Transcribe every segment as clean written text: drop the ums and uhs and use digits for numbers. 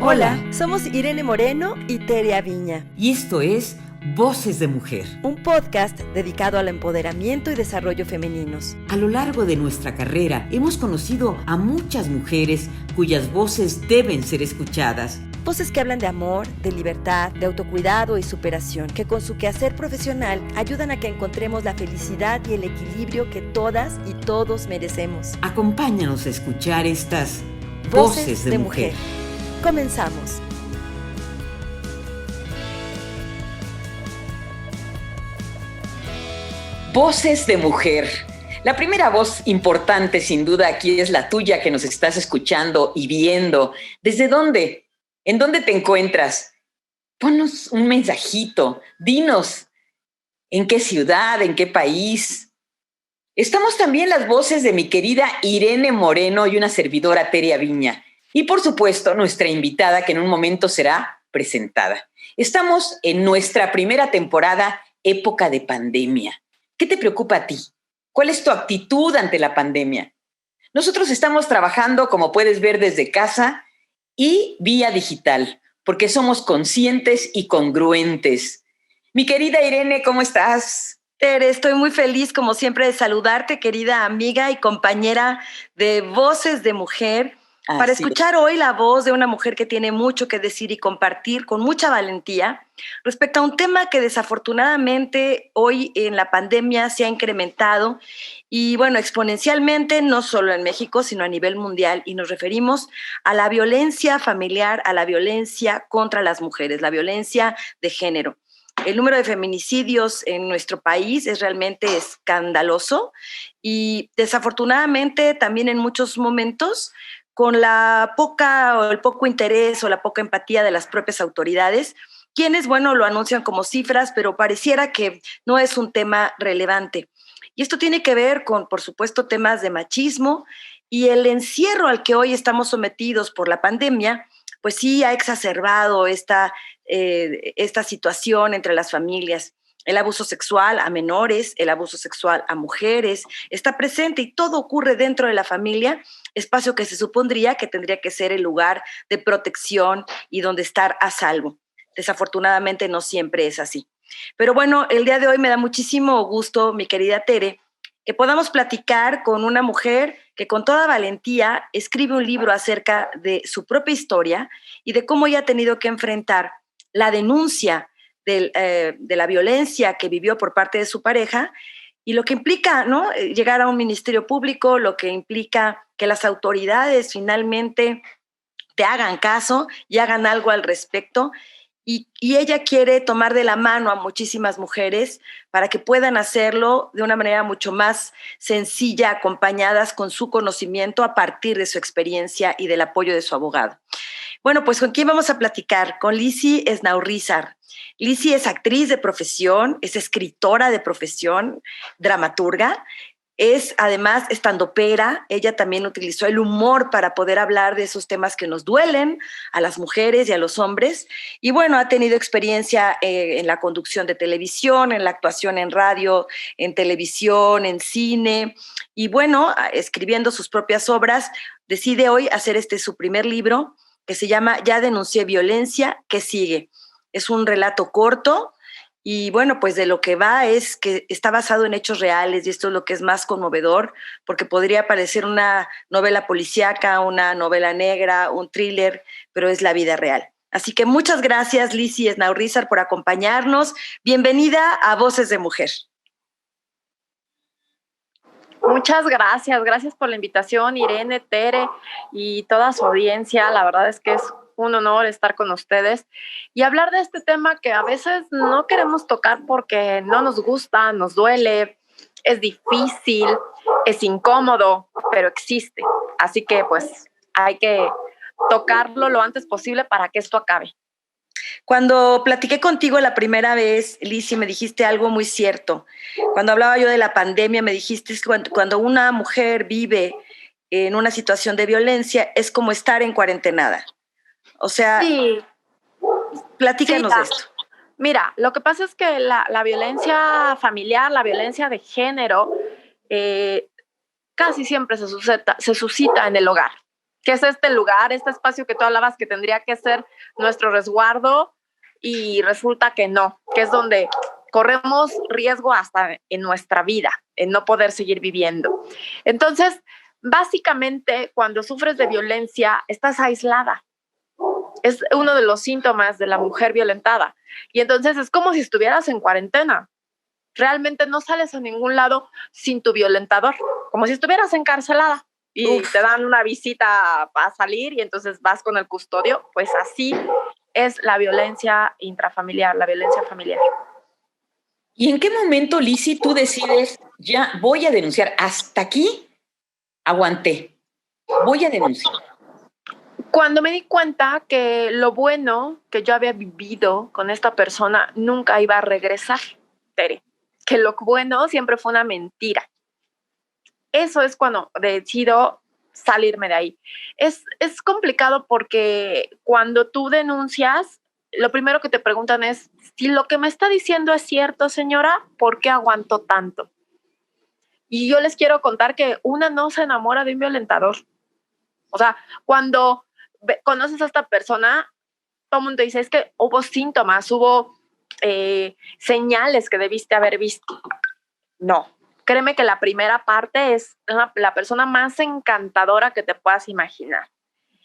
Hola, somos Irene Moreno y Tere Aviña. Y esto es Voces de Mujer, un podcast dedicado al empoderamiento y desarrollo femeninos. A lo largo de nuestra carrera hemos conocido a muchas mujeres cuyas voces deben ser escuchadas. Voces que hablan de amor, de libertad, de autocuidado y superación, que con su quehacer profesional ayudan a que encontremos la felicidad y el equilibrio que todas y todos merecemos. Acompáñanos a escuchar estas Voces de Mujer. Comenzamos. Voces de Mujer. La primera voz importante, sin duda, aquí es la tuya que nos estás escuchando y viendo. ¿Desde dónde? ¿En dónde te encuentras? Ponnos un mensajito. Dinos en qué ciudad, en qué país. Estamos también las voces de mi querida Irene Moreno y una servidora Tere Aviña. Y por supuesto, nuestra invitada que en un momento será presentada. Estamos en nuestra primera temporada, época de pandemia. ¿Qué te preocupa a ti? ¿Cuál es tu actitud ante la pandemia? Nosotros estamos trabajando, como puedes ver, desde casa y vía digital, porque somos conscientes y congruentes. Mi querida Irene, ¿cómo estás? Tere, estoy muy feliz, como siempre, de saludarte, querida amiga y compañera de Voces de Mujer, para escuchar hoy la voz de una mujer que tiene mucho que decir y compartir con mucha valentía respecto a un tema que desafortunadamente hoy en la pandemia se ha incrementado y bueno, exponencialmente, no solo en México, sino a nivel mundial, y nos referimos a la violencia familiar, a la violencia contra las mujeres, la violencia de género. El número de feminicidios en nuestro país es realmente escandaloso y desafortunadamente también en muchos momentos con la poca o el poco interés o la poca empatía de las propias autoridades, quienes, bueno, lo anuncian como cifras, pero pareciera que no es un tema relevante. Y esto tiene que ver con, por supuesto, temas de machismo y el encierro al que hoy estamos sometidos por la pandemia, pues sí ha exacerbado esta situación entre las familias. El abuso sexual a menores, el abuso sexual a mujeres, está presente y todo ocurre dentro de la familia, espacio que se supondría que tendría que ser el lugar de protección y donde estar a salvo. Desafortunadamente no siempre es así. Pero bueno, el día de hoy me da muchísimo gusto, mi querida Tere, que podamos platicar con una mujer que con toda valentía escribe un libro acerca de su propia historia y de cómo ella ha tenido que enfrentar la denuncia de la violencia que vivió por parte de su pareja y lo que implica, ¿no?, llegar a un ministerio público, lo que implica que las autoridades finalmente te hagan caso y hagan algo al respecto. Y ella quiere tomar de la mano a muchísimas mujeres para que puedan hacerlo de una manera mucho más sencilla, acompañadas con su conocimiento a partir de su experiencia y del apoyo de su abogado. Bueno, pues ¿con quién vamos a platicar? Con Lizzy Esnaurrizar. Lizzy es actriz de profesión, es escritora de profesión, dramaturga. Es además estandopera. Ella también utilizó el humor para poder hablar de esos temas que nos duelen a las mujeres y a los hombres. Y bueno, ha tenido experiencia en la conducción de televisión, en la actuación en radio, en televisión, en cine. Y bueno, escribiendo sus propias obras, decide hoy hacer su primer libro que se llama Ya denuncié violencia, ¿qué sigue? Es un relato corto. Y bueno, pues de lo que va es que está basado en hechos reales y esto es lo que es más conmovedor, porque podría parecer una novela policíaca, una novela negra, un thriller, pero es la vida real. Así que muchas gracias, Lizzy Esnaurrizar, por acompañarnos. Bienvenida a Voces de Mujer. Muchas gracias, gracias por la invitación, Irene, Tere y toda su audiencia. La verdad es que es un honor estar con ustedes y hablar de este tema que a veces no queremos tocar porque no nos gusta, nos duele, es difícil, es incómodo, pero existe. Así que pues hay que tocarlo lo antes posible para que esto acabe. Cuando platiqué contigo la primera vez, Lizzy, me dijiste algo muy cierto. Cuando hablaba yo de la pandemia, me dijiste que cuando una mujer vive en una situación de violencia es como estar en cuarentenada. O sea, sí. Platícanos de esto. Mira, lo que pasa es que la violencia familiar, la violencia de género, casi siempre se suscita en el hogar. que es este lugar, este espacio que tú hablabas que tendría que ser nuestro resguardo, y resulta que no, que es donde corremos riesgo hasta en nuestra vida, en no poder seguir viviendo. Entonces, básicamente, cuando sufres de violencia, estás aislada. Es uno de los síntomas de la mujer violentada. Y entonces es como si estuvieras en cuarentena. Realmente no sales a ningún lado sin tu violentador, como si estuvieras encarcelada y te dan una visita para salir y entonces vas con el custodio. Pues así es la violencia intrafamiliar, la violencia familiar. ¿Y en qué momento, Lizzy, tú decides, ya voy a denunciar, hasta aquí aguanté, voy a denunciar? Cuando me di cuenta que lo bueno que yo había vivido con esta persona nunca iba a regresar, Tere, que lo bueno siempre fue una mentira. Eso es cuando decido salirme de ahí. Es complicado porque cuando tú denuncias, lo primero que te preguntan es, si lo que me está diciendo es cierto, señora, ¿por qué aguantó tanto? Y yo les quiero contar que una no se enamora de un violentador. O sea, cuando conoces a esta persona, todo el mundo dice, es que hubo síntomas, hubo señales que debiste haber visto. No, créeme que la primera parte es la persona más encantadora que te puedas imaginar.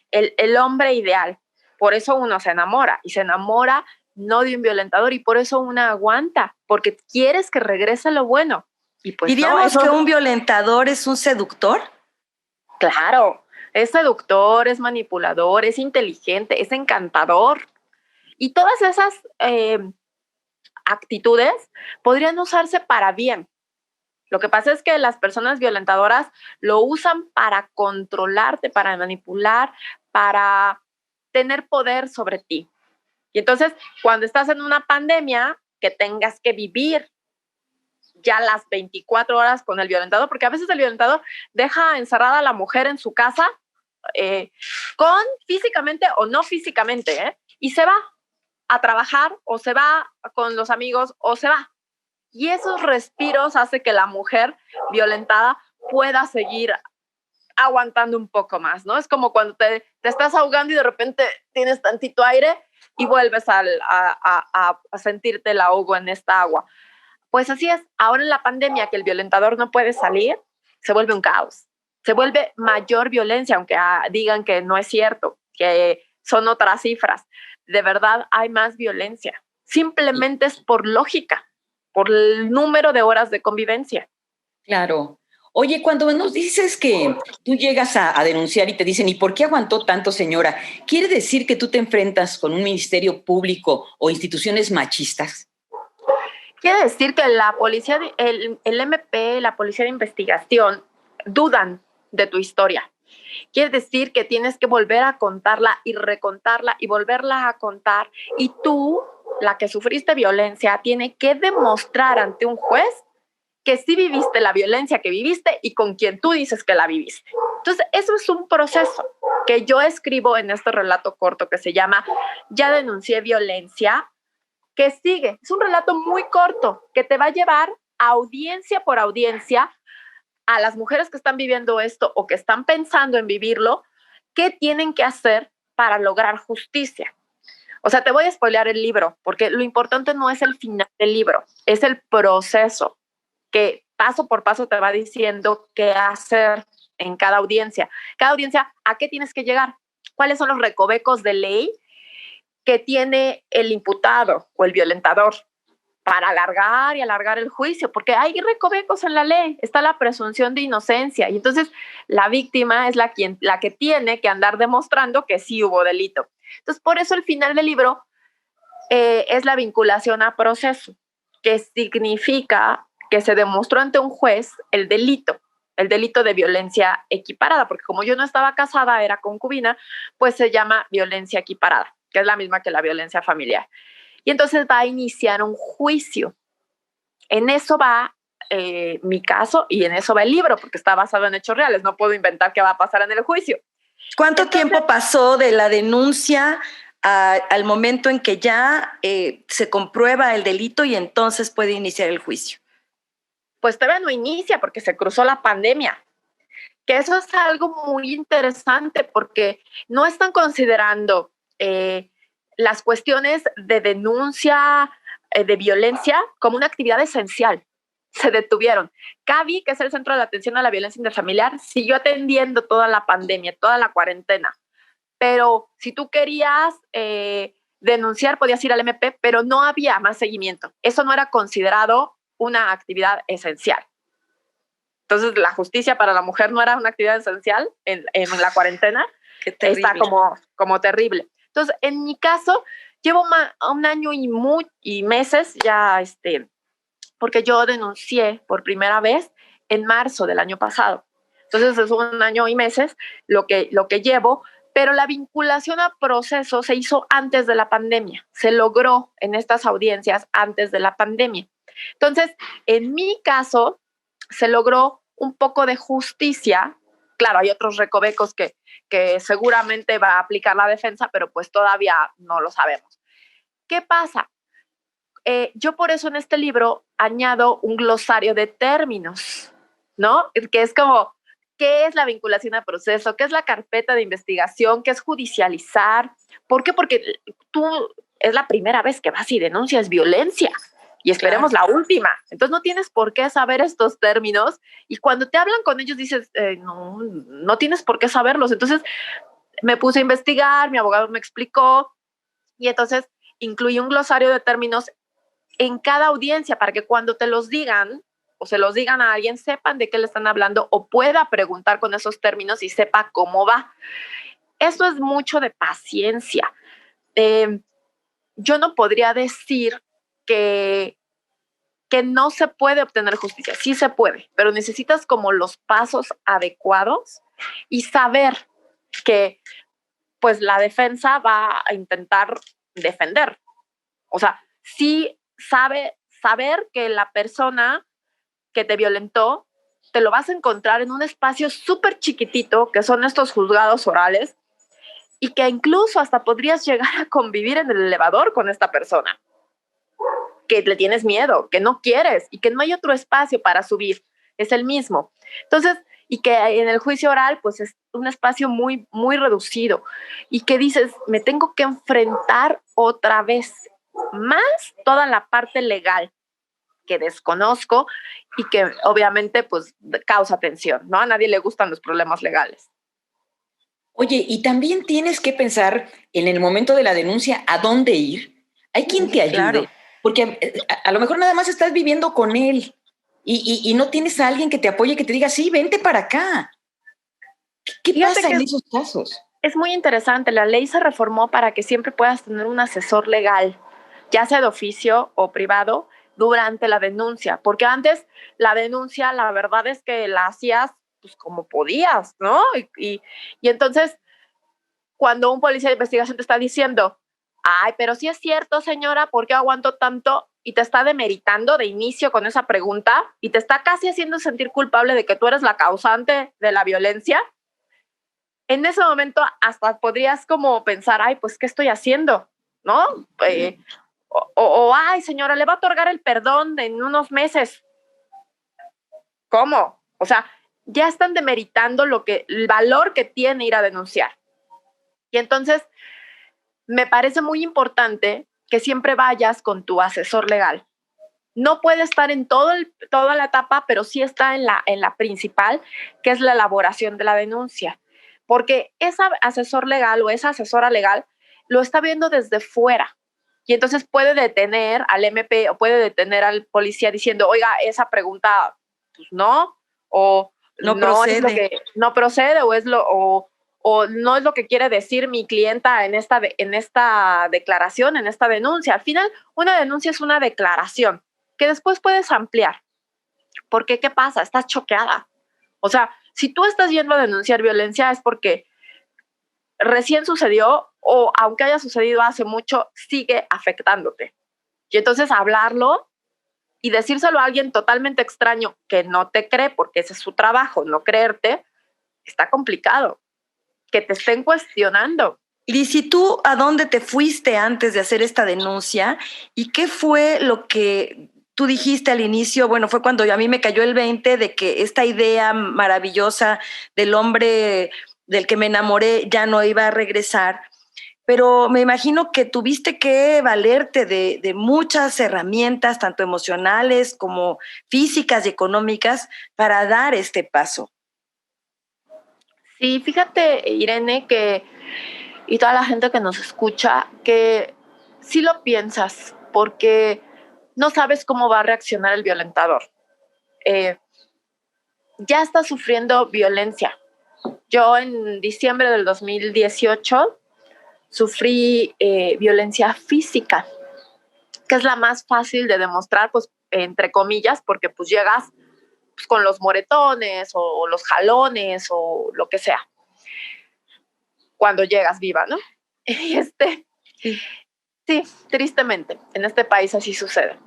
El hombre ideal. Por eso uno se enamora, y se enamora no de un violentador, y por eso uno aguanta, porque quieres que regrese lo bueno. Y pues ¿diríamos que un violentador es un seductor? Claro, es seductor, es manipulador, es inteligente, es encantador. Y todas esas actitudes podrían usarse para bien. Lo que pasa es que las personas violentadoras lo usan para controlarte, para manipular, para tener poder sobre ti. Y entonces, cuando estás en una pandemia, que tengas que vivir ya las 24 horas con el violentador, porque a veces el violentador deja encerrada a la mujer en su casa, con físicamente o no físicamente, y se va a trabajar, o se va con los amigos, o se va. Y esos respiros hace que la mujer violentada pueda seguir aguantando un poco más, ¿no? Es como cuando te estás ahogando y de repente tienes tantito aire y vuelves a sentirte el ahogo en esta agua. Pues así es. Ahora en la pandemia, que el violentador no puede salir, se vuelve un caos. Se vuelve mayor violencia, aunque digan que no es cierto, que son otras cifras. De verdad hay más violencia. Simplemente es por lógica, por el número de horas de convivencia. Claro. Oye, cuando nos dices que tú llegas a denunciar y te dicen, ¿y por qué aguantó tanto, señora? ¿Quiere decir que tú te enfrentas con un ministerio público o instituciones machistas? Quiere decir que la policía, el MP, la policía de investigación, dudan de tu historia. Quiere decir que tienes que volver a contarla y recontarla y volverla a contar. Y tú, la que sufriste violencia, tiene que demostrar ante un juez que sí viviste la violencia que viviste y con quien tú dices que la viviste. Entonces, eso es un proceso que yo escribo en este relato corto que se llama Ya denuncié violencia, que sigue. Es un relato muy corto que te va a llevar audiencia por audiencia a las mujeres que están viviendo esto o que están pensando en vivirlo, qué tienen que hacer para lograr justicia. O sea, te voy a spoilear el libro, porque lo importante no es el final del libro, es el proceso que paso por paso te va diciendo qué hacer en cada audiencia. Cada audiencia, ¿a qué tienes que llegar? ¿Cuáles son los recovecos de ley que tiene el imputado o el violentador para alargar y alargar el juicio? Porque hay recovecos en la ley, está la presunción de inocencia, y entonces la víctima es la que tiene que andar demostrando que sí hubo delito. Entonces, por eso el final del libro es la vinculación a proceso, que significa que se demostró ante un juez el delito de violencia equiparada, porque como yo no estaba casada, era concubina, pues se llama violencia equiparada, que es la misma que la violencia familiar. Y entonces va a iniciar un juicio. En eso va mi caso y en eso va el libro, porque está basado en hechos reales. No puedo inventar qué va a pasar en el juicio. ¿Cuánto tiempo pasó de la denuncia al momento en que ya se comprueba el delito y entonces puede iniciar el juicio? Pues todavía no inicia porque se cruzó la pandemia. Que eso es algo muy interesante porque no están considerando las cuestiones de denuncia de violencia como una actividad esencial. Se detuvieron. CAVI, que es el Centro de Atención a la Violencia Intrafamiliar, siguió atendiendo toda la pandemia, toda la cuarentena. Pero si tú querías denunciar, podías ir al MP, pero no había más seguimiento. Eso no era considerado una actividad esencial. Entonces, la justicia para la mujer no era una actividad esencial en la cuarentena. Está como terrible. Entonces, en mi caso, llevo un año y meses ya, porque yo denuncié por primera vez en marzo del año pasado. Entonces, es un año y meses lo que llevo, pero la vinculación a proceso se hizo antes de la pandemia. Se logró en estas audiencias antes de la pandemia. Entonces, en mi caso, se logró un poco de justicia. Claro, hay otros recovecos que seguramente va a aplicar la defensa, pero pues todavía no lo sabemos. ¿Qué pasa? Yo por eso en este libro añado un glosario de términos, ¿no? Que es como, ¿qué es la vinculación a proceso? ¿Qué es la carpeta de investigación? ¿Qué es judicializar? ¿Por qué? Porque tú es la primera vez que vas y denuncias violencia. Y esperemos la última. Entonces no tienes por qué saber estos términos y cuando te hablan con ellos dices, no tienes por qué saberlos. Entonces me puse a investigar, mi abogado me explicó y entonces incluí un glosario de términos en cada audiencia para que cuando te los digan o se los digan a alguien sepan de qué le están hablando o pueda preguntar con esos términos y sepa cómo va. Eso es mucho de paciencia. Yo no podría decir que no se puede obtener justicia. Sí se puede, pero necesitas como los pasos adecuados y saber que pues la defensa va a intentar defender. O sea, sí saber que la persona que te violentó te lo vas a encontrar en un espacio súper chiquitito, que son estos juzgados orales, y que incluso hasta podrías llegar a convivir en el elevador con esta persona. Que le tienes miedo, que no quieres y que no hay otro espacio para subir, es el mismo. Entonces, y que en el juicio oral, pues es un espacio muy, muy reducido y que dices, me tengo que enfrentar otra vez, más toda la parte legal que desconozco y que obviamente pues causa tensión, ¿no? A nadie le gustan los problemas legales. Oye, y también tienes que pensar en el momento de la denuncia a dónde ir. Hay quien te ayude. Claro. Porque a lo mejor nada más estás viviendo con él y no tienes a alguien que te apoye, que te diga, sí, vente para acá. ¿Qué pasa en esos casos? Es muy interesante. La ley se reformó para que siempre puedas tener un asesor legal, ya sea de oficio o privado, durante la denuncia. Porque antes la denuncia, la verdad es que la hacías pues como podías, ¿no? Y entonces, cuando un policía de investigación te está diciendo, ay, pero sí es cierto, señora, ¿por qué aguanto tanto? Y te está demeritando de inicio con esa pregunta y te está casi haciendo sentir culpable de que tú eres la causante de la violencia. En ese momento hasta podrías como pensar, ay, pues, ¿qué estoy haciendo? ¿No? Ay, señora, le va a otorgar el perdón en unos meses. ¿Cómo? O sea, ya están demeritando el valor que tiene ir a denunciar. Y entonces, me parece muy importante que siempre vayas con tu asesor legal. No puede estar en toda la etapa, pero sí está en la principal, que es la elaboración de la denuncia. Porque ese asesor legal o esa asesora legal lo está viendo desde fuera. Y entonces puede detener al MP o puede detener al policía diciendo, oiga, esa pregunta, pues no, o no procede. Es lo que no procede, o no es lo que quiere decir mi clienta en esta declaración, en esta denuncia. Al final, una denuncia es una declaración que después puedes ampliar. Porque, ¿qué pasa? Estás choqueada. O sea, si tú estás yendo a denunciar violencia es porque recién sucedió o aunque haya sucedido hace mucho, sigue afectándote. Y entonces hablarlo y decírselo a alguien totalmente extraño que no te cree, porque ese es su trabajo, no creerte, está complicado. Que te estén cuestionando. Liz, ¿y tú a dónde te fuiste antes de hacer esta denuncia? ¿Y qué fue lo que tú dijiste al inicio, bueno, fue cuando a mí me cayó el 20 de que esta idea maravillosa del hombre del que me enamoré ya no iba a regresar, pero me imagino que tuviste que valerte de muchas herramientas, tanto emocionales como físicas y económicas, para dar este paso. Sí, fíjate, Irene, y toda la gente que nos escucha, que sí lo piensas, porque no sabes cómo va a reaccionar el violentador. Ya está sufriendo violencia. Yo en diciembre del 2018 sufrí violencia física, que es la más fácil de demostrar, pues, entre comillas, porque pues llegas pues, con los moretones o los jalones o lo que sea, cuando llegas viva, ¿no? Sí, tristemente, en este país así sucede.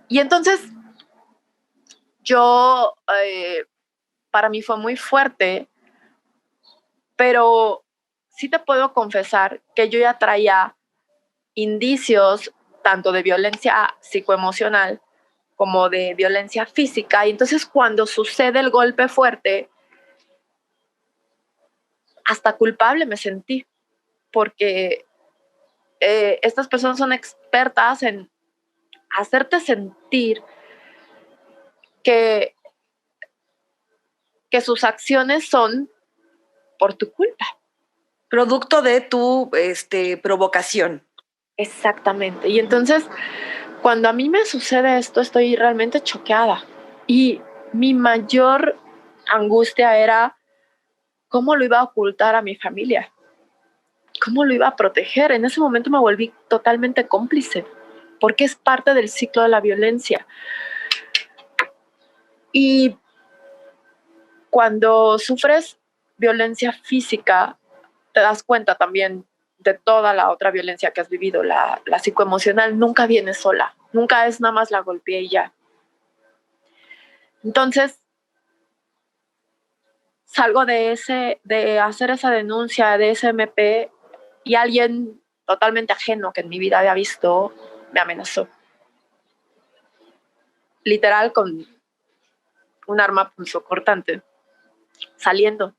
Y entonces, yo, para mí fue muy fuerte, pero sí te puedo confesar que yo ya traía indicios tanto de violencia psicoemocional como de violencia física. Y entonces cuando sucede el golpe fuerte, hasta culpable me sentí, porque estas personas son expertas en hacerte sentir que sus acciones son por tu culpa. Producto de tu provocación. Exactamente. Y entonces, cuando a mí me sucede esto, estoy realmente choqueada. Y mi mayor angustia era cómo lo iba a ocultar a mi familia, cómo lo iba a proteger. En ese momento me volví totalmente cómplice, porque es parte del ciclo de la violencia. Y cuando sufres violencia física, te das cuenta también de toda la otra violencia que has vivido. La psicoemocional nunca viene sola, nunca es nada más la golpeé y ya. Entonces, salgo de hacer esa denuncia de SMP y alguien totalmente ajeno que en mi vida había visto me amenazó. Literal con un arma punzocortante, saliendo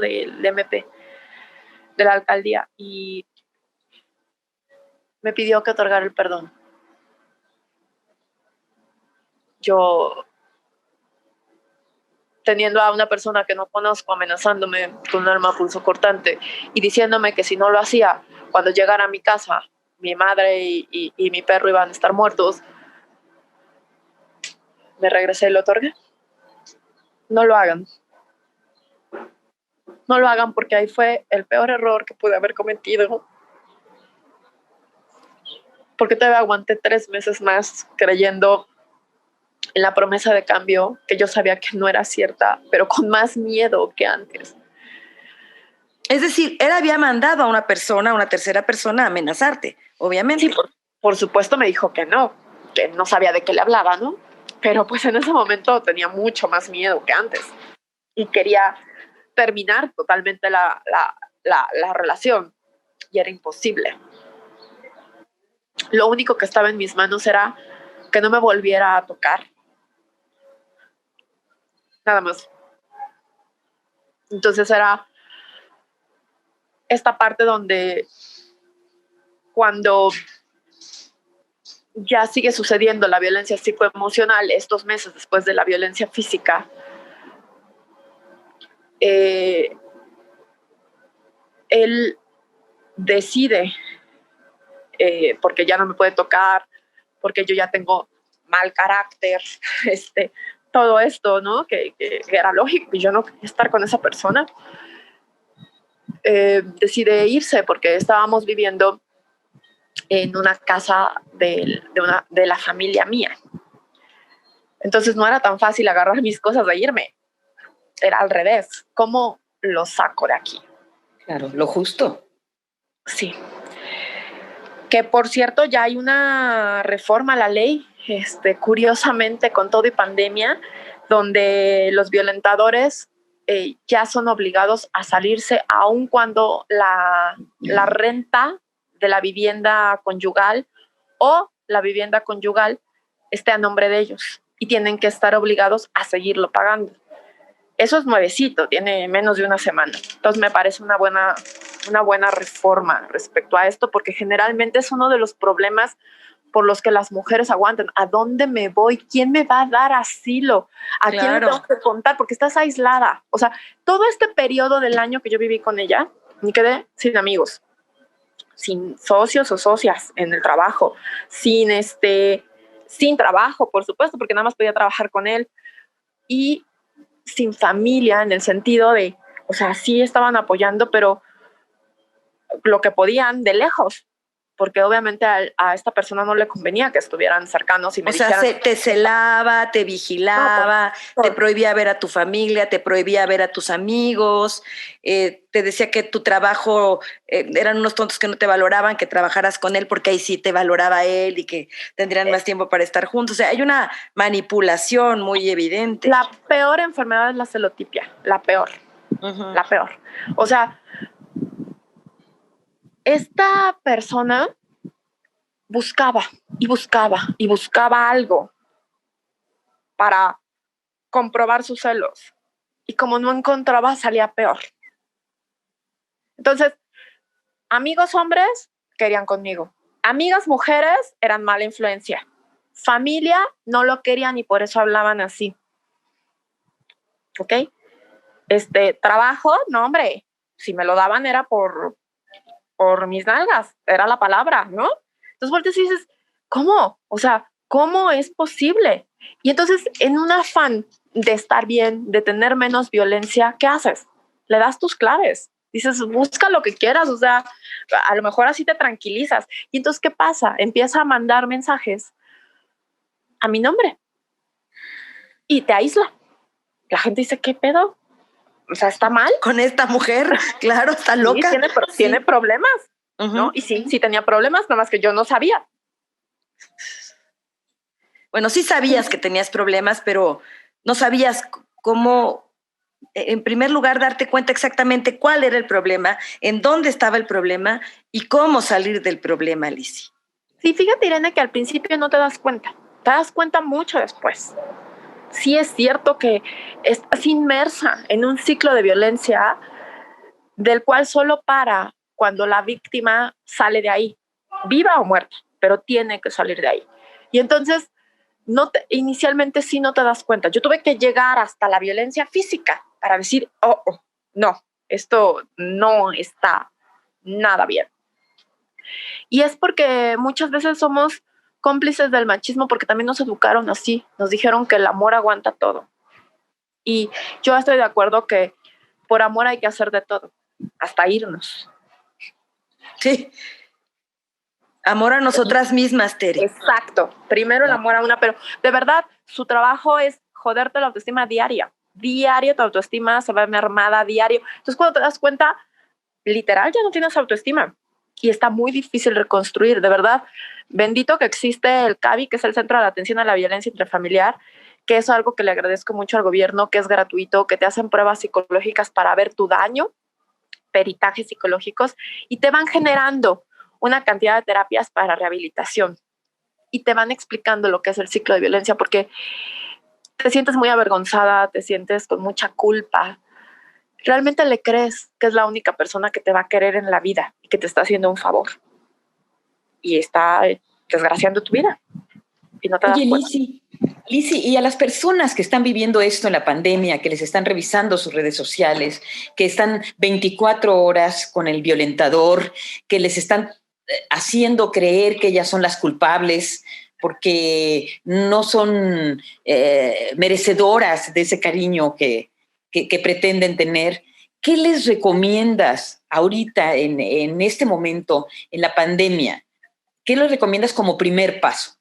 del MP, de la alcaldía, y me pidió que otorgara el perdón. Yo, teniendo a una persona que no conozco amenazándome con un arma punzocortante y diciéndome que si no lo hacía, cuando llegara a mi casa, mi madre y mi perro iban a estar muertos, me regresé y lo otorgué. No lo hagan. No lo hagan, porque ahí fue el peor error que pude haber cometido. Porque todavía aguanté 3 meses más creyendo en la promesa de cambio, que yo sabía que no era cierta, pero con más miedo que antes. Es decir, él había mandado a una tercera persona, a amenazarte, obviamente. Sí, por supuesto me dijo que no sabía de qué le hablaba, ¿no? Pero pues en ese momento tenía mucho más miedo que antes y quería terminar totalmente la relación, y era imposible. Lo único que estaba en mis manos era que no me volviera a tocar. Nada más. Entonces era esta parte donde cuando ya sigue sucediendo la violencia psicoemocional, estos meses después de la violencia física, él decide, porque ya no me puede tocar, porque yo ya tengo mal carácter, todo esto, ¿no? Que era lógico, y yo no quería estar con esa persona. Decide irse porque estábamos viviendo en una casa de la familia mía. Entonces no era tan fácil agarrar mis cosas e irme. Era al revés. ¿Cómo lo saco de aquí? Claro, lo justo. Sí. Que por cierto ya hay una reforma a la ley, curiosamente con todo y pandemia, donde los violentadores ya son obligados a salirse aun cuando la renta de la vivienda conyugal o la vivienda conyugal esté a nombre de ellos y tienen que estar obligados a seguirlo pagando. Eso es nuevecito, tiene menos de una semana. Entonces me parece una buena reforma respecto a esto, porque generalmente es uno de los problemas por los que las mujeres aguantan. ¿A dónde me voy? ¿Quién me va a dar asilo? ¿A quién le tengo que contar? Porque estás aislada. O sea, todo este periodo del año que yo viví con ella, me quedé sin amigos, sin socios o socias en el trabajo, sin trabajo, por supuesto, porque nada más podía trabajar con él, y sin familia, en el sentido de, o sea, sí estaban apoyando, pero lo que podían de lejos, porque obviamente a esta persona no le convenía que estuvieran cercanos y me dijeran... O sea, te celaba, te vigilaba, te prohibía ver a tu familia, te prohibía ver a tus amigos, te decía que tu trabajo eran unos tontos que no te valoraban, que trabajaras con él porque ahí sí te valoraba él y que tendrían más tiempo para estar juntos. O sea, hay una manipulación muy evidente. La peor enfermedad es la celotipia, la peor, la peor. O sea, esta persona buscaba y buscaba y buscaba algo para comprobar sus celos. Y como no encontraba, salía peor. Entonces, amigos hombres querían conmigo. Amigas mujeres eran mala influencia. Familia no lo querían y por eso hablaban así. ¿Ok? Trabajo, no, hombre. Si me lo daban era por mis nalgas, era la palabra, ¿no? Entonces volteas y dices, ¿cómo? O sea, ¿cómo es posible? Y entonces, en un afán de estar bien, de tener menos violencia, ¿qué haces? Le das tus claves. Dices, busca lo que quieras, o sea, a lo mejor así te tranquilizas. Y entonces, ¿qué pasa? Empieza a mandar mensajes a mi nombre y te aísla. La gente dice, ¿qué pedo? O sea, ¿está mal? Con esta mujer, claro, está loca. Sí, tiene problemas, ¿no? Y sí tenía problemas, nada más que yo no sabía. Bueno, sí sabías que tenías problemas, pero no sabías cómo, en primer lugar, darte cuenta exactamente cuál era el problema, en dónde estaba el problema y cómo salir del problema, Lizzy. Sí, fíjate, Irene, que al principio no te das cuenta. Te das cuenta mucho después. Sí es cierto que estás inmersa en un ciclo de violencia del cual solo para cuando la víctima sale de ahí, viva o muerta, pero tiene que salir de ahí. Y entonces, inicialmente sí no te das cuenta. Yo tuve que llegar hasta la violencia física para decir, no, esto no está nada bien. Y es porque muchas veces somos cómplices del machismo porque también nos educaron así, nos dijeron que el amor aguanta todo. Y yo estoy de acuerdo que por amor hay que hacer de todo, hasta irnos. Sí. Amor a nosotras mismas, Tere. Exacto. Primero el amor a una, pero de verdad, su trabajo es joderte la autoestima diaria. Diario tu autoestima se va mermada, diario. Entonces cuando te das cuenta, literal ya no tienes autoestima. Y está muy difícil reconstruir, de verdad. Bendito que existe el CAVI, que es el Centro de Atención a la Violencia Intrafamiliar, que es algo que le agradezco mucho al gobierno, que es gratuito, que te hacen pruebas psicológicas para ver tu daño, peritajes psicológicos, y te van generando una cantidad de terapias para rehabilitación. Y te van explicando lo que es el ciclo de violencia, porque te sientes muy avergonzada, te sientes con mucha culpa. ¿Realmente le crees que es la única persona que te va a querer en la vida y que te está haciendo un favor? Y está desgraciando tu vida. Y no te das cuenta. Lizzy, y a las personas que están viviendo esto en la pandemia, que les están revisando sus redes sociales, que están 24 horas con el violentador, que les están haciendo creer que ellas son las culpables porque no son merecedoras de ese cariño que pretenden tener, ¿qué les recomiendas ahorita en este momento, en la pandemia? ¿Qué les recomiendas como primer paso?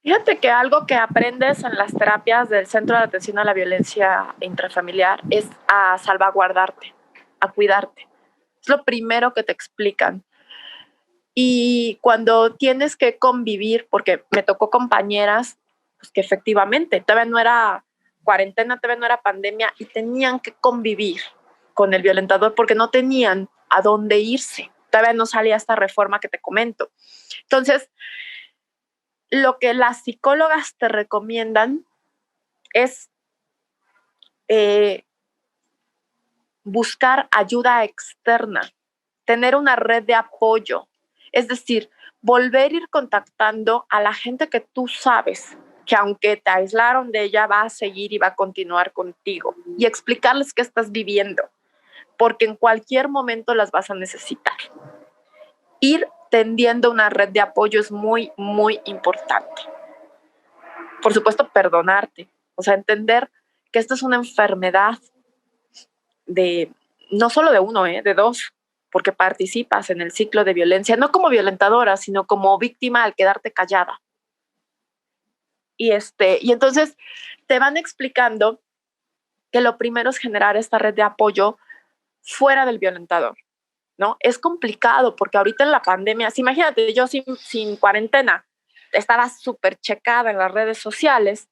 Fíjate que algo que aprendes en las terapias del Centro de Atención a la Violencia Intrafamiliar es a salvaguardarte, a cuidarte. Es lo primero que te explican. Y cuando tienes que convivir, porque me tocó compañeras pues, que efectivamente todavía no era cuarentena, todavía no era pandemia y tenían que convivir con el violentador porque no tenían a dónde irse. Todavía no salía esta reforma que te comento. Entonces, lo que las psicólogas te recomiendan es buscar ayuda externa, tener una red de apoyo, es decir, volver a ir contactando a la gente que tú sabes que aunque te aislaron de ella, va a seguir y va a continuar contigo, y explicarles qué estás viviendo, porque en cualquier momento las vas a necesitar. Ir tendiendo una red de apoyo es muy, muy importante. Por supuesto, perdonarte, o sea, entender que esto es una enfermedad no solo de uno, de dos, porque participas en el ciclo de violencia, no como violentadora, sino como víctima al quedarte callada. Y entonces te van explicando que lo primero es generar esta red de apoyo fuera del violentador, ¿no? Es complicado porque ahorita en la pandemia, imagínate, yo sin cuarentena, estaba súper checada en las redes sociales,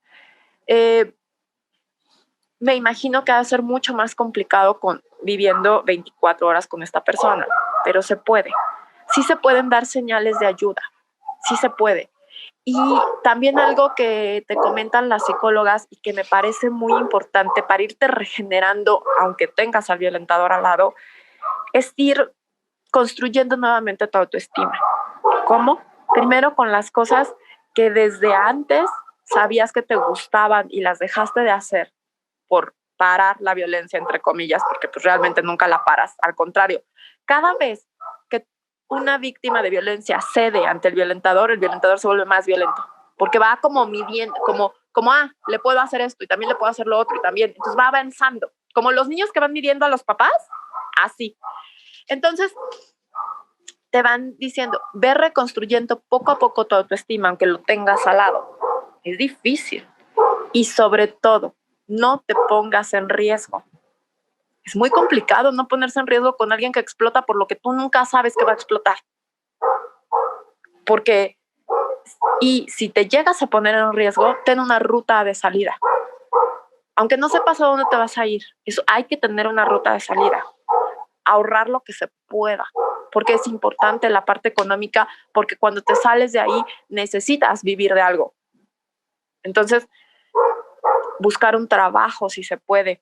me imagino que va a ser mucho más complicado viviendo 24 horas con esta persona, pero se puede. Sí se pueden dar señales de ayuda, sí se puede. Y también algo que te comentan las psicólogas y que me parece muy importante para irte regenerando, aunque tengas al violentador al lado, es ir construyendo nuevamente tu autoestima. ¿Cómo? Primero con las cosas que desde antes sabías que te gustaban y las dejaste de hacer por parar la violencia, entre comillas, porque pues realmente nunca la paras. Al contrario, cada vez que una víctima de violencia cede ante el violentador se vuelve más violento, porque va como midiendo, como le puedo hacer esto y también le puedo hacer lo otro y también, entonces va avanzando, como los niños que van midiendo a los papás, así. Entonces, te van diciendo, ve reconstruyendo poco a poco tu autoestima, aunque lo tengas al lado. Es difícil. Y sobre todo, no te pongas en riesgo. Es muy complicado no ponerse en riesgo con alguien que explota por lo que tú nunca sabes que va a explotar. Y si te llegas a poner en riesgo, ten una ruta de salida. Aunque no sepas a dónde te vas a ir, hay que tener una ruta de salida. Ahorrar lo que se pueda, porque es importante la parte económica, porque cuando te sales de ahí necesitas vivir de algo. Entonces, buscar un trabajo si se puede.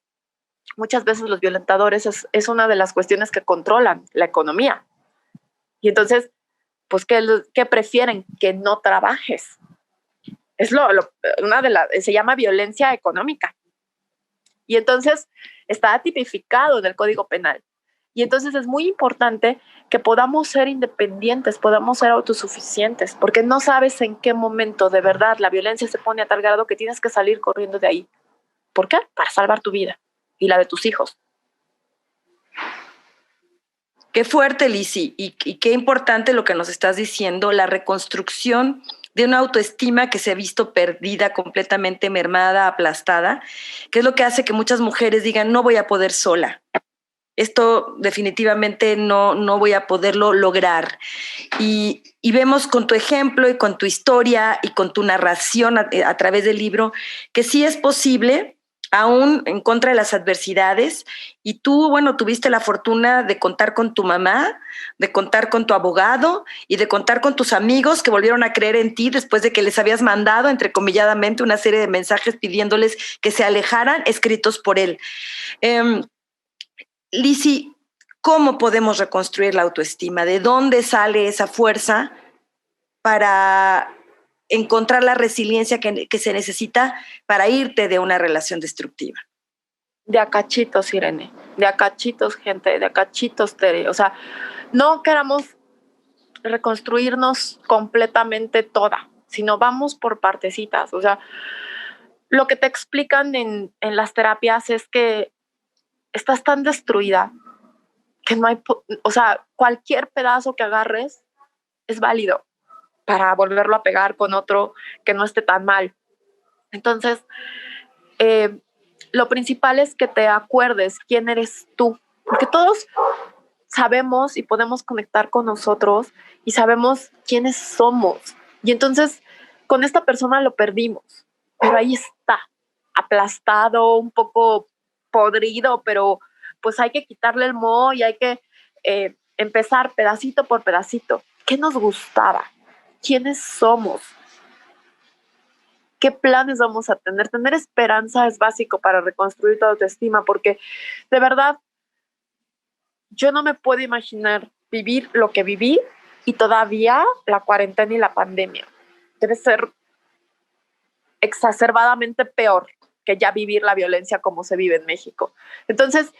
Muchas veces los violentadores es una de las cuestiones que controlan la economía. Y entonces, pues, ¿qué prefieren? Que no trabajes. Es se llama violencia económica. Y entonces está tipificado en el Código Penal. Y entonces es muy importante que podamos ser independientes, podamos ser autosuficientes, porque no sabes en qué momento de verdad la violencia se pone a tal grado que tienes que salir corriendo de ahí. ¿Por qué? Para salvar tu vida y la de tus hijos. Qué fuerte, Lizzy, y qué importante lo que nos estás diciendo, la reconstrucción de una autoestima que se ha visto perdida, completamente mermada, aplastada, que es lo que hace que muchas mujeres digan, no voy a poder sola. Esto definitivamente no voy a poderlo lograr. Y vemos con tu ejemplo y con tu historia y con tu narración a través del libro que sí es posible, aún en contra de las adversidades. Y tú, bueno, tuviste la fortuna de contar con tu mamá, de contar con tu abogado y de contar con tus amigos que volvieron a creer en ti después de que les habías mandado, entrecomilladamente, una serie de mensajes pidiéndoles que se alejaran, escritos por él. Lizzy, ¿cómo podemos reconstruir la autoestima? ¿De dónde sale esa fuerza para encontrar la resiliencia que se necesita para irte de una relación destructiva? De a cachitos, Irene, de a cachitos, gente, de a cachitos, Tere. O sea, no queramos reconstruirnos completamente toda, sino vamos por partecitas. O sea, lo que te explican en las terapias es que estás tan destruida que no hay, o sea, cualquier pedazo que agarres es válido para volverlo a pegar con otro que no esté tan mal. Entonces, lo principal es que te acuerdes quién eres tú, porque todos sabemos y podemos conectar con nosotros y sabemos quiénes somos. Y entonces, con esta persona lo perdimos, pero ahí está, aplastado, un poco podrido, pero pues hay que quitarle el moho y hay que empezar pedacito por pedacito. ¿Qué nos gustaba? ¿Quiénes somos? ¿Qué planes vamos a tener? Tener esperanza es básico para reconstruir tu autoestima, porque de verdad yo no me puedo imaginar vivir lo que viví y todavía la cuarentena y la pandemia. Debe ser exacerbadamente peor que ya vivir la violencia como se vive en México. Entonces,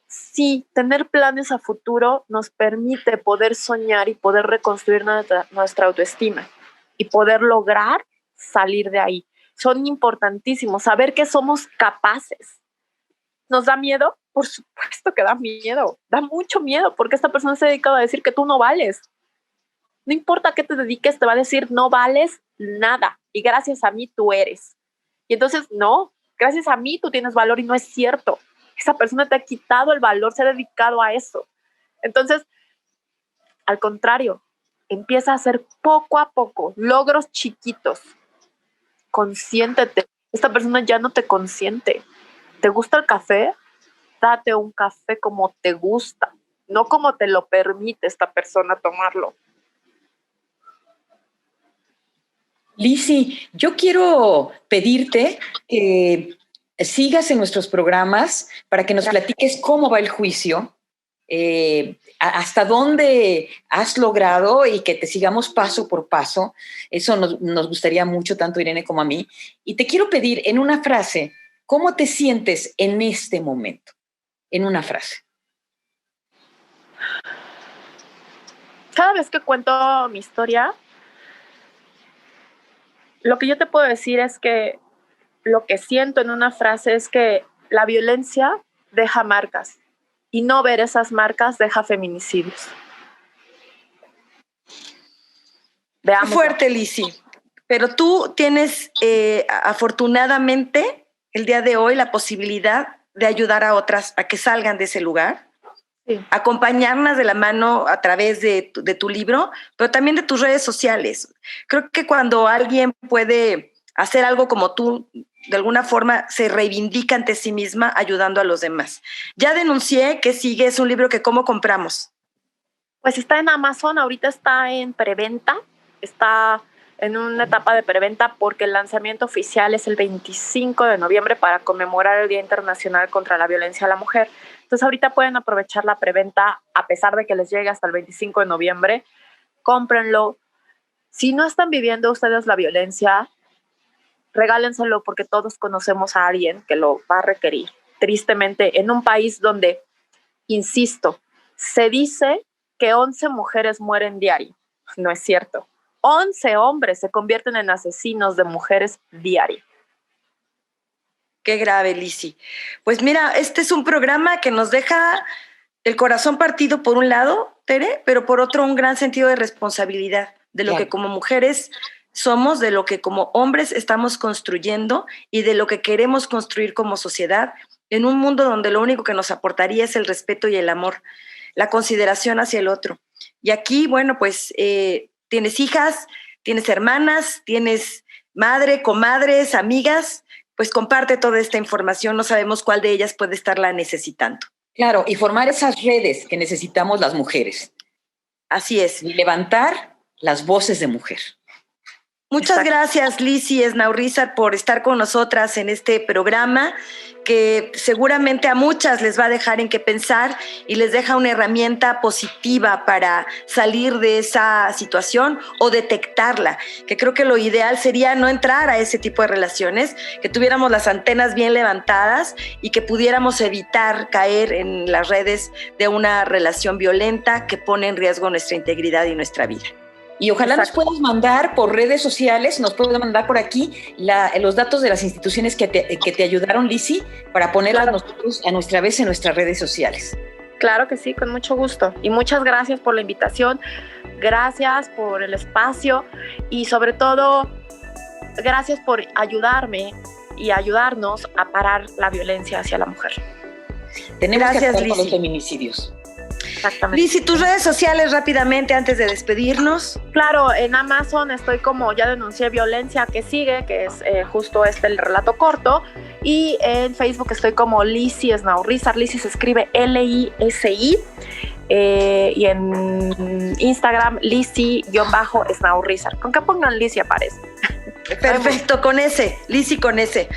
sí, tener planes a futuro nos permite poder soñar y poder reconstruir nuestra autoestima y poder lograr salir de ahí. Son importantísimos, saber que somos capaces. ¿Nos da miedo? Por supuesto que da miedo, da mucho miedo, porque esta persona se ha dedicado a decir que tú no vales. No importa a qué te dediques, te va a decir no vales nada y gracias a mí tú eres. Y entonces, no, gracias a mí tú tienes valor y no es cierto. Esa persona te ha quitado el valor, se ha dedicado a eso. Entonces, al contrario, empieza a hacer poco a poco logros chiquitos. Consiéntete. Esta persona ya no te consiente. ¿Te gusta el café? Date un café como te gusta, no como te lo permite esta persona tomarlo. Lizzy, yo quiero pedirte que sigas en nuestros programas para que nos platiques cómo va el juicio, hasta dónde has logrado y que te sigamos paso por paso. Eso nos gustaría mucho, tanto a Irene como a mí. Y te quiero pedir en una frase, ¿cómo te sientes en este momento? En una frase. Cada vez que cuento mi historia, lo que yo te puedo decir es que lo que siento en una frase es que la violencia deja marcas y no ver esas marcas deja feminicidios. Veamos. Qué fuerte, Lizzy. Pero tú tienes afortunadamente el día de hoy la posibilidad de ayudar a otras a que salgan de ese lugar, sí. Acompañarlas de la mano a través de tu libro, pero también de tus redes sociales. Creo que cuando alguien puede hacer algo como tú, de alguna forma se reivindica ante sí misma ayudando a los demás. Ya denuncié que sigue, es un libro que ¿cómo compramos? Pues está en Amazon, ahorita está en preventa, está en una etapa de preventa porque el lanzamiento oficial es el 25 de noviembre para conmemorar el Día Internacional contra la Violencia a la Mujer. Entonces ahorita pueden aprovechar la preventa a pesar de que les llegue hasta el 25 de noviembre. Cómprenlo. Si no están viviendo ustedes la violencia, regálenselo porque todos conocemos a alguien que lo va a requerir. Tristemente, en un país donde, insisto, se dice que 11 mujeres mueren diario. No es cierto. 11 hombres se convierten en asesinos de mujeres diario. Qué grave, Lizzy. Pues mira, este es un programa que nos deja el corazón partido por un lado, Tere, pero por otro un gran sentido de responsabilidad de lo que como mujeres somos, de lo que como hombres estamos construyendo y de lo que queremos construir como sociedad en un mundo donde lo único que nos aportaría es el respeto y el amor, la consideración hacia el otro. Y aquí, bueno, pues tienes hijas, tienes hermanas, tienes madre, comadres, amigas, pues comparte toda esta información, no sabemos cuál de ellas puede estarla necesitando. Claro, y formar esas redes que necesitamos las mujeres. Así es. Y levantar las voces de mujer. Muchas gracias, Lizzy Esnaurrizar, por estar con nosotras en este programa que seguramente a muchas les va a dejar en qué pensar y les deja una herramienta positiva para salir de esa situación o detectarla, que creo que lo ideal sería no entrar a ese tipo de relaciones, que tuviéramos las antenas bien levantadas y que pudiéramos evitar caer en las redes de una relación violenta que pone en riesgo nuestra integridad y nuestra vida. Y ojalá nos puedas mandar por redes sociales, nos puedas mandar por aquí los datos de las instituciones que te ayudaron, Lizzy, para ponerlas nosotros a nuestra vez en nuestras redes sociales. Claro que sí, con mucho gusto. Y muchas gracias por la invitación, gracias por el espacio y sobre todo, gracias por ayudarme y ayudarnos a parar la violencia hacia la mujer. Tenemos que acabar con los feminicidios. Exactamente. Lizzy, tus redes sociales rápidamente antes de despedirnos. Claro, en Amazon estoy como Ya Denuncié Violencia que sigue, que es justo el relato corto, y en Facebook estoy como Lizzy Esnaurrizar. Lizzy se escribe L-I-S-I, y en Instagram Lizzy-Esnaurrizar. Con que pongan Lizzy aparece. Perfecto, con ese, Lizzy con ese.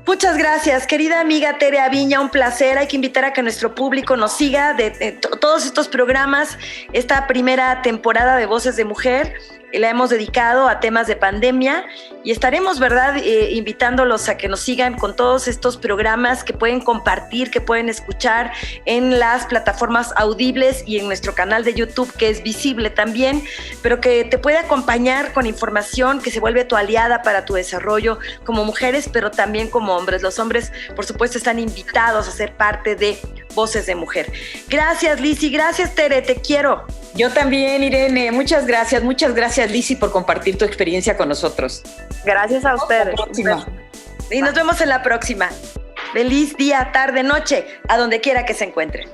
Muchas gracias, querida amiga Tere Aviña, un placer. Hay que invitar a que nuestro público nos siga de todos estos programas. Esta primera temporada de Voces de Mujer la hemos dedicado a temas de pandemia y estaremos, ¿verdad?, invitándolos a que nos sigan con todos estos programas que pueden compartir, que pueden escuchar en las plataformas audibles y en nuestro canal de YouTube, que es visible también, pero que te puede acompañar con información que se vuelve tu aliada para tu desarrollo como mujeres, pero también como hombres. Los hombres, por supuesto, están invitados a ser parte de Voces de Mujer. Gracias, Lizzy. Gracias, Tere. Te quiero. Yo también, Irene. Muchas gracias, Lizzy, por compartir tu experiencia con nosotros. Gracias a ustedes. Y nos vemos en la próxima. Feliz día, tarde, noche, a donde quiera que se encuentren.